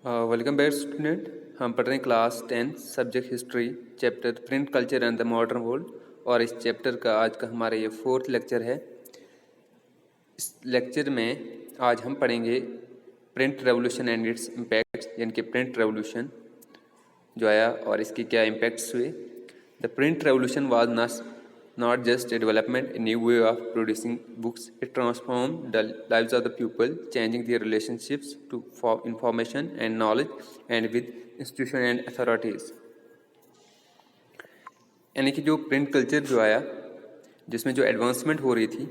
Welcome back student. हम पढ़ रहे हैं class 10 subject history chapter print culture and the modern world. और इस चैप्टर का आज का हमारा ये 4th लेक्चर है। इस लेक्चर में आज हम पढ़ेंगे print revolution and it's impacts, यानी कि प्रिंट रेवोल्यूशन जो आया और इसके क्या इम्पैक्ट्स हुए। The print revolution was not just a development, a new way of producing books. It transformed the lives of the people, changing their relationships to for information and knowledge and with institution and authorities. यानी कि जो print culture जो आया, जिसमें जो advancement हो रही थी,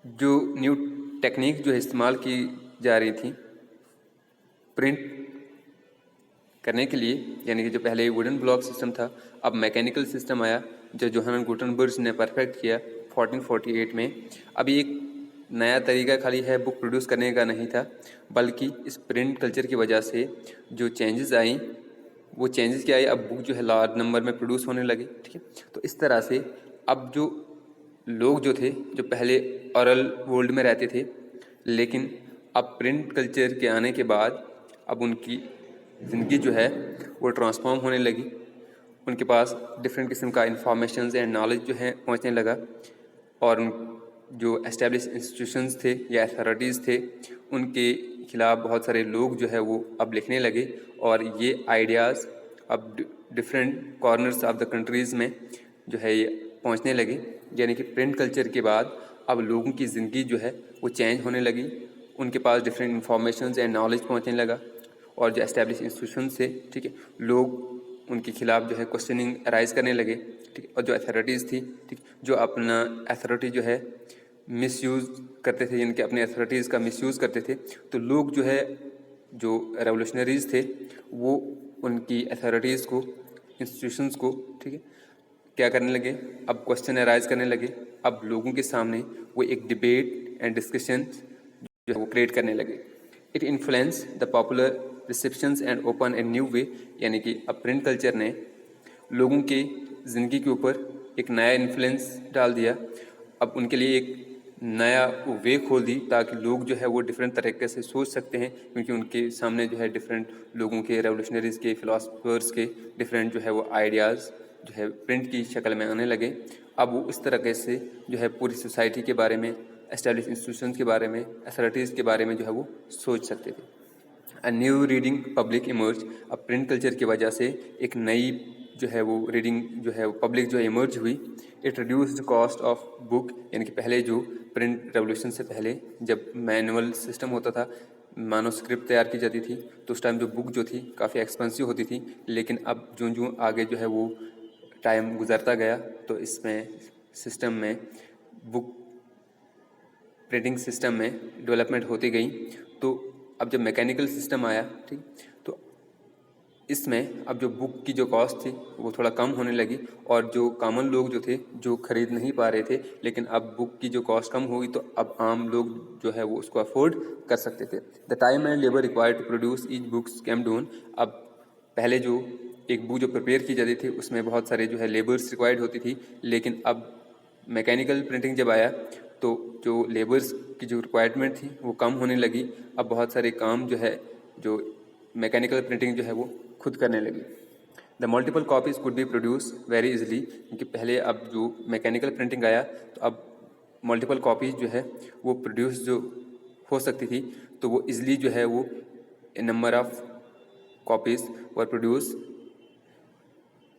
जो न्यू टेक्निक जो इस्तेमाल की जा रही थी प्रिंट करने के लिए, यानी कि जो पहले वुडन ब्लॉक सिस्टम था, अब मैकेनिकल सिस्टम आया जो जोहान गुटेनबर्ग ने परफेक्ट किया 1448 में। अभी एक नया तरीका खाली है बुक प्रोड्यूस करने का नहीं था, बल्कि इस प्रिंट कल्चर की वजह से जो चेंजेस आई, वो चेंजेस क्या आई, अब बुक जो है लार्ज नंबर में प्रोड्यूस होने लगे। ठीक है, तो इस तरह से अब जो लोग जो थे, जो पहले ओरल वर्ल्ड में रहते थे, लेकिन अब प्रिंट कल्चर के आने के बाद अब उनकी ज़िंदगी जो है वो ट्रांसफॉर्म होने लगी। उनके पास डिफरेंट किस्म का इंफॉर्मेशन एंड नॉलेज जो है पहुंचने लगा, और जो एस्टेब्लिश इंस्टीट्यूशंस थे या अथॉरिटीज़ थे, उनके खिलाफ बहुत सारे लोग जो है वो अब लिखने लगे, और ये आइडियाज़ अब different corners of the countries में जो है ये पहुंचने लगे। यानी कि प्रिंट कल्चर के बाद अब लोगों की ज़िंदगी जो है वो चेंज होने लगी, उनके पास डिफरेंट इंफॉर्मेशन एंड नॉलेज पहुंचने लगा, और जो एस्टेब्लिश इंस्टीट्यूशन से, ठीक है, लोग उनके खिलाफ जो है क्वेश्चनिंग अराइज करने लगे। ठीक है, और जो अथॉरिटीज़ थी, ठीक, जो अपना अथॉरिटी जो है मिसयूज़ करते थे, यानी कि अपने अथॉरिटीज़ का मिसयूज़ करते थे, तो लोग जो है जो रेवोल्यूशनरीज़ थे वो उनकी अथॉरिटीज़ को, इंस्टीट्यूशंस को, ठीक है, क्या करने लगे, अब क्वेश्चन अराइज करने लगे। अब लोगों के सामने वो एक डिबेट एंड डिस्कशन जो है वो क्रिएट करने लगे। It influence the popular receptions and open a new way, यानी कि अब प्रिंट कल्चर ने लोगों की ज़िंदगी के ऊपर एक नया इन्फ्लुएंस डाल दिया। अब उनके लिए एक नया वे खोल दी, ताकि लोग जो है वो डिफरेंट तरीके से सोच सकते हैं, क्योंकि उनके सामने जो है डिफरेंट लोगों के, रेवोल्यूशनरीज़ के, फिलोसफर्स के डिफरेंट जो है वो आइडियाज़ जो है प्रिंट की शक्ल में आने लगे। अब वो इस तरीके से जो है पूरी सोसाइटी के बारे में, एस्टेब्लिश इंस्टीट्यूशंस के बारे में, अथॉरिटीज़ के बारे में जो है वो सोच सकते थे। A new reading public emerge, अब प्रिंट कल्चर की वजह से एक नई जो है वो रीडिंग जो है वो पब्लिक जो है इमर्ज हुई। It reduced cost of book, यानी कि पहले जो प्रिंट रेवोल्यूशन से पहले जब मैनुअल सिस्टम होता था, मानो स्क्रिप्ट तैयार की जाती थी, तो उस टाइम जो बुक जो थी काफ़ी एक्सपेंसिव होती थी। लेकिन अब जो आगे जो है वो टाइम गुजरता गया, तो इसमें सिस्टम में बुक प्रिंटिंग सिस्टम में डेवलपमेंट होती गई। तो अब जब मैकेनिकल सिस्टम आया, ठीक, तो इसमें अब जो बुक की जो कॉस्ट थी वो थोड़ा कम होने लगी, और जो कॉमन लोग जो थे, जो खरीद नहीं पा रहे थे, लेकिन अब बुक की जो कॉस्ट कम होगी तो अब आम लोग जो है वो उसको अफोर्ड कर सकते थे। The time and labour required to produce each books came down. अब पहले जो एक बुक जो प्रिपेयर की जाती थी उसमें बहुत सारे जो है लेबर्स रिक्वायर्ड होती थी, लेकिन अब मैकेनिकल प्रिंटिंग जब आया तो जो लेबर्स की जो रिक्वायरमेंट थी वो कम होने लगी। अब बहुत सारे काम जो है जो मैकेनिकल प्रिंटिंग जो है वो खुद करने लगी। The multiple copies could be produce very easily, क्योंकि पहले अब जो मैकेनिकल प्रिंटिंग आया तो अब मल्टीपल कॉपीज़ जो है वो प्रोड्यूस जो हो सकती थी, तो वो इजीली जो है वो number of copies were produce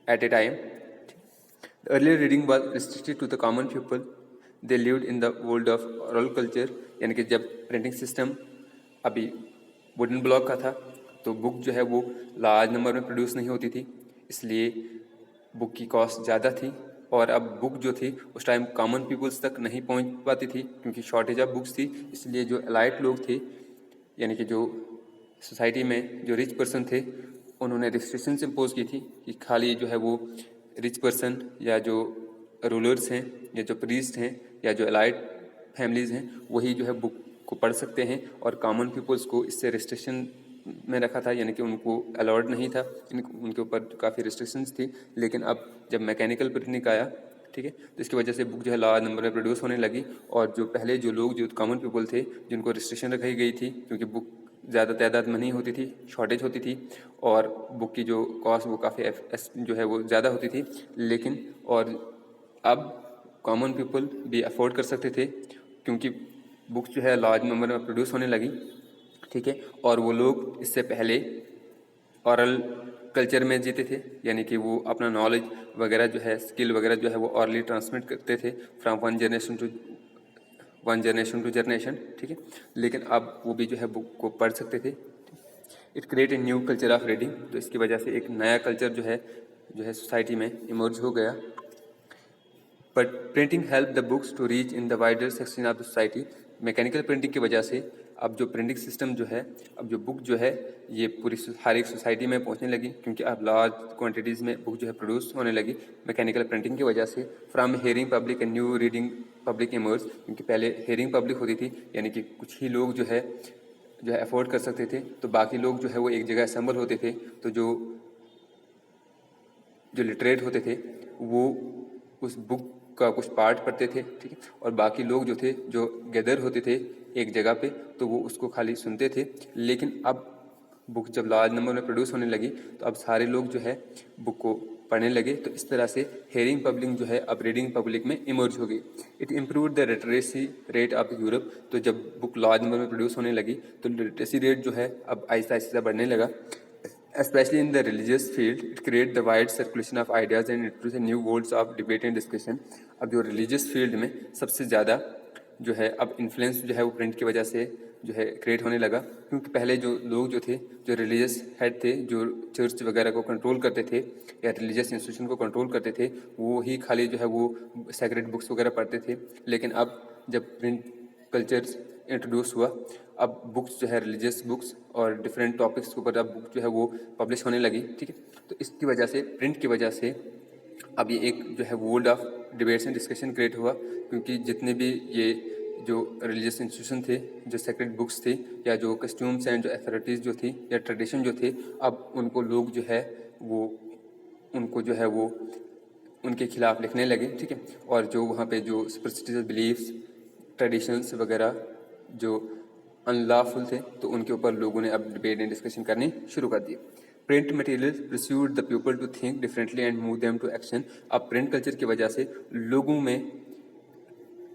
at A time. Earlier reading was restricted to the common people. They lived in the world of oral culture, यानी कि जब प्रिंटिंग सिस्टम अभी वुडन ब्लॉक का था तो बुक जो है वो लार्ज नंबर में प्रोड्यूस नहीं होती थी, इसलिए बुक की कॉस्ट ज़्यादा थी। और अब बुक जो थी उस टाइम कॉमन पीपल्स तक नहीं पहुंच पाती थी, क्योंकि शॉर्टेज ऑफ बुक्स थी। इसलिए जो एलाइट लोग थे, यानी कि जो सोसाइटी में जो रिच पर्सन थे, उन्होंने रिस्ट्रिक्शंस इम्पोज की थी कि खाली जो है वो रिच पर्सन या जो रूलर्स हैं या जो प्रीस्ट हैं या जो एलाइट फैमिलीज़ हैं वही जो है बुक को पढ़ सकते हैं, और कॉमन पीपल्स को इससे रिस्ट्रिक्शन में रखा था, यानी कि उनको अलाउड नहीं था, उनके ऊपर काफ़ी रिस्ट्रिक्शंस थी। लेकिन अब जब मैकेनिकल प्रिंटिंग आया, ठीक है, तो इसकी वजह से बुक जो है लार्ज नंबर में प्रोड्यूस होने लगी, और जो पहले जो लोग जो कॉमन पीपल थे जिनको रिस्ट्रिक्शन रखी गई थी, क्योंकि बुक ज़्यादा तादाद में नहीं होती थी, शॉर्टेज होती थी, और बुक की जो कॉस्ट वो काफ़ी जो है वो ज़्यादा होती थी। लेकिन और अब कॉमन पीपल भी अफोर्ड कर सकते थे, क्योंकि बुक्स जो है लार्ज नंबर में प्रोड्यूस होने लगी, ठीक है। और वो लोग इससे पहले औरल कल्चर में जीते थे, यानी कि वो अपना नॉलेज वगैरह जो है, स्किल वगैरह जो है वो ऑरली ट्रांसमिट करते थे from one generation to generation, ठीक है। लेकिन अब वो भी जो है बुक को पढ़ सकते थे। It create a new culture of reading, तो इसकी वजह से एक नया कल्चर जो है सोसाइटी में इमर्ज हो गया। But printing help the books to reach in the wider section of the society. Mechanical printing की वजह से अब जो प्रिंटिंग सिस्टम जो है, अब जो बुक जो है ये पूरी हर एक सोसाइटी में पहुंचने लगी, क्योंकि अब लार्ज क्वांटिटीज़ में बुक जो है प्रोड्यूस होने लगी मैकेनिकल प्रिंटिंग की वजह से। From hearing public and new reading public emerge, क्योंकि पहले हेयरिंग पब्लिक होती थी, यानी कि कुछ ही लोग जो है अफोर्ड कर सकते थे, तो बाकी लोग जो है वो एक जगह असेंबल होते थे, तो जो लिटरेट होते थे वो उस बुक का कुछ पार्ट पढ़ते थे, ठीक है। और बाकी लोग जो थे जो गैदर होते थे एक जगह पे, तो वो उसको खाली सुनते थे। लेकिन अब बुक जब लार्ज नंबर में प्रोड्यूस होने लगी, तो अब सारे लोग जो है बुक को पढ़ने लगे, तो इस तरह से हेयरिंग पब्लिक जो है अब रीडिंग पब्लिक में इमर्ज हो गई। It improve the literacy rate of Europe, तो जब बुक लार्ज नंबर में प्रोड्यूस होने लगी तो लिटरेसी रेट जो है अब आहिस्ता आहिस्ता बढ़ने लगा। Especially in the religious field, it create the wide circulation of ideas and introduce a new worlds of debate and discussion। अब जो रिलीजियस फील्ड में सबसे ज़्यादा जो है अब इन्फ्लुएंस जो है वो प्रिंट की वजह से जो है क्रिएट होने लगा, क्योंकि पहले जो लोग जो थे, जो रिलीजियस हेड थे, जो चर्च वगैरह को कंट्रोल करते थे या रिलीजियस इंस्टीट्यूशन को कंट्रोल करते थे, वो ही खाली जो है वो सेक्रेट बुक्स वगैरह पढ़ते थे। लेकिन अब जब प्रिंट कल्चर इंट्रोड्यूस हुआ, अब बुक्स जो है रिलीजियस बुक्स और डिफरेंट टॉपिक्स के ऊपर अब बुक जो है वो पब्लिश होने लगी, ठीक है। तो इसकी वजह से प्रिंट की वजह से अब ये एक जो है world of debates and discussion create हुआ, क्योंकि जितने भी ये जो रिलीजियस इंस्टीट्यूशन थे, जो सेक्रेट बुक्स थे, या जो कस्ट्यूम्स एंड जो अथॉरिटीज़ जो थी या ट्रेडिशन जो थे, अब उनको लोग जो है वो उनको जो है वो उनके खिलाफ लिखने लगे, ठीक है। और जो वहाँ पे जो सुपरस्टिशियस बिलीफ्स, ट्रेडिशंस वगैरह जो अनलॉफुल थे, तो उनके ऊपर लोगों ने अब डिबेट एंड डिस्कशन करनी शुरू कर दी। Print material persuade the people to think differently and move them to action. अब प्रिंट कल्चर की वजह से लोगों में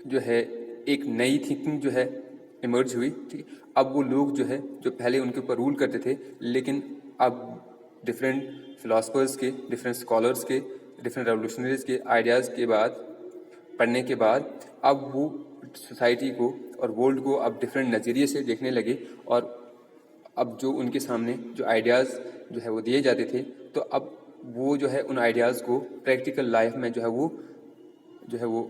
जो है एक नई थिंकिंग जो है इमर्ज हुई, ठीक है। अब वो लोग जो है जो पहले उनके ऊपर रूल करते थे, लेकिन अब डिफरेंट फिलासफर्स के, डिफरेंट स्कॉलर्स के, डिफरेंट रेवोल्यूशनरीज के आइडियाज़ के बाद पढ़ने के बाद अब वो सोसाइटी को और वर्ल्ड को अब डिफरेंट नज़रिए से देखने लगे। और अब जो उनके सामने जो आइडियाज़ जो है वो दिए जाते थे, तो अब वो जो है उन आइडियाज़ को प्रैक्टिकल लाइफ में जो है वो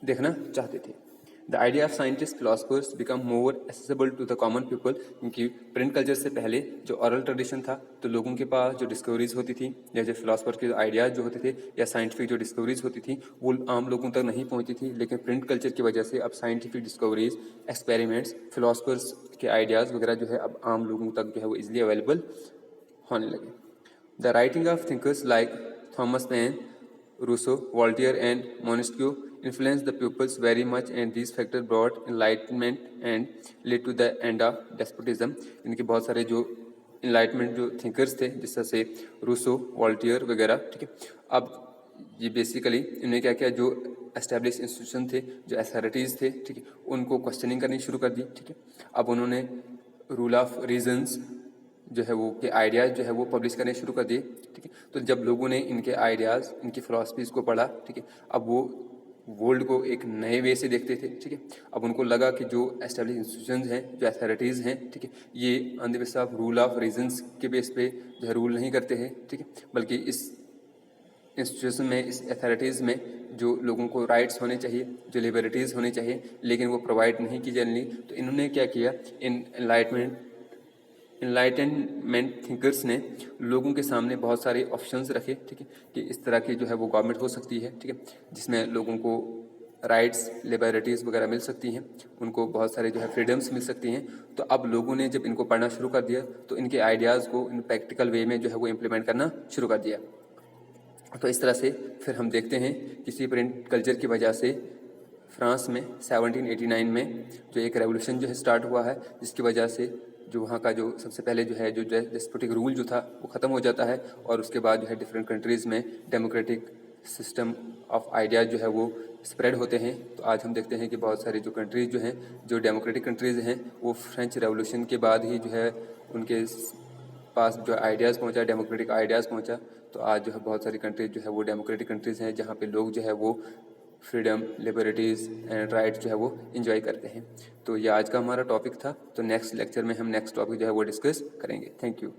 देखना चाहते थे। The idea of scientist philosophers become more accessible to the common people, क्योंकि प्रिंट कल्चर से पहले जो ऑरल ट्रेडिशन था, तो लोगों के पास जो डिस्कवरीज होती थी या जो फिलासफर के आइडियाज़ जो होते थे या साइंटिफिक जो डिस्कवरीज होती थी, वो आम लोगों तक नहीं पहुंचती थी। लेकिन प्रिंट कल्चर की वजह से अब साइंटिफिक डिस्कवरीज, एक्सपेरिमेंट्स, फिलासफर्स के आइडियाज़ वगैरह जो है अब आम लोगों तक जो है वो इजिली अवेलेबल होने लगे। The writing of thinkers like Thomas Paine, Rousseau, Voltaire and Montesquieu influenced the pupils very much, and these factors brought enlightenment and led to the end of despotism। इनके बहुत सारे जो enlightenment जो thinkers थे, जिस तरह से रूसो, वॉल्टियर वगैरह, ठीक है। अब ये बेसिकली इन्होंने क्या किया, जो एस्टेब्लिश इंस्टीट्यूशन थे, जो अथॉरिटीज़ थे, ठीक है, उनको क्वेश्चनिंग करनी शुरू कर दी, ठीक है। अब उन्होंने रूल ऑफ रीजन्स जो है वो के आइडियाज़ जो है वो पब्लिश करने शुरू कर दिए, ठीक है। तो जब लोगों ने इनके आइडियाज़, इनकी फिलॉसफीज़ को पढ़ा, ठीक है, अब वो वर्ल्ड को एक नए वे से देखते थे, ठीक है। अब उनको लगा कि जो एस्टेब्लिश इंस्टीट्यूशंस हैं, जो अथॉरिटीज़ हैं, ठीक है, ये on the basis of rule of reasons के बेस पे जो है रूल नहीं करते हैं, ठीक है, बल्कि इस इंस्टीट्यूशन में, इस अथॉरिटीज़ में जो लोगों को राइट्स होने चाहिए, जो लिबर्टीज़ होनी चाहिए, लेकिन वो प्रोवाइड नहीं की जानी। तो इन्होंने क्या किया, इन इनलाइटनमेंट थिंकर्स ने लोगों के सामने बहुत सारे ऑप्शंस रखे, ठीक है, कि इस तरह की जो है वो गवर्नमेंट हो सकती है, ठीक है, जिसमें लोगों को राइट्स, लिबर्टीज़ वगैरह मिल सकती हैं, उनको बहुत सारे जो है फ्रीडम्स मिल सकती हैं। तो अब लोगों ने जब इनको पढ़ना शुरू कर दिया, तो इनके आइडियाज़ को इन प्रैक्टिकल वे में जो है वो इम्प्लीमेंट करना शुरू कर दिया। तो इस तरह से फिर हम देखते हैं किसी प्रिंट कल्चर की वजह से फ्रांस में 1789 में जो एक रेवोल्यूशन जो है स्टार्ट हुआ है, जिसकी वजह से जो वहाँ का जो सबसे पहले जो है जो डेस्पोटिक रूल जो था वो ख़त्म हो जाता है और उसके बाद जो है डिफरेंट कंट्रीज़ में डेमोक्रेटिक सिस्टम ऑफ आइडियाज़ जो है वो स्प्रेड होते हैं। तो आज हम देखते हैं कि बहुत सारी जो कंट्रीज़ जो हैं, जो डेमोक्रेटिक कंट्रीज़ हैं, वो फ्रेंच रेवोल्यूशन के बाद ही जो है उनके पास जो आइडियाज़ पहुंचा, डेमोक्रेटिक आइडियाज़ पहुंचा। तो आज जो है बहुत सारी कंट्रीज जो है वो डेमोक्रेटिक कंट्रीज़ हैं, जहाँ पे लोग जो है वो फ्रीडम, लिबर्टीज़ एंड राइट्स जो है वो इंजॉय करते हैं। तो ये आज का हमारा टॉपिक था। तो नेक्स्ट लेक्चर में हम नेक्स्ट टॉपिक जो है वो डिस्कस करेंगे। Thank you.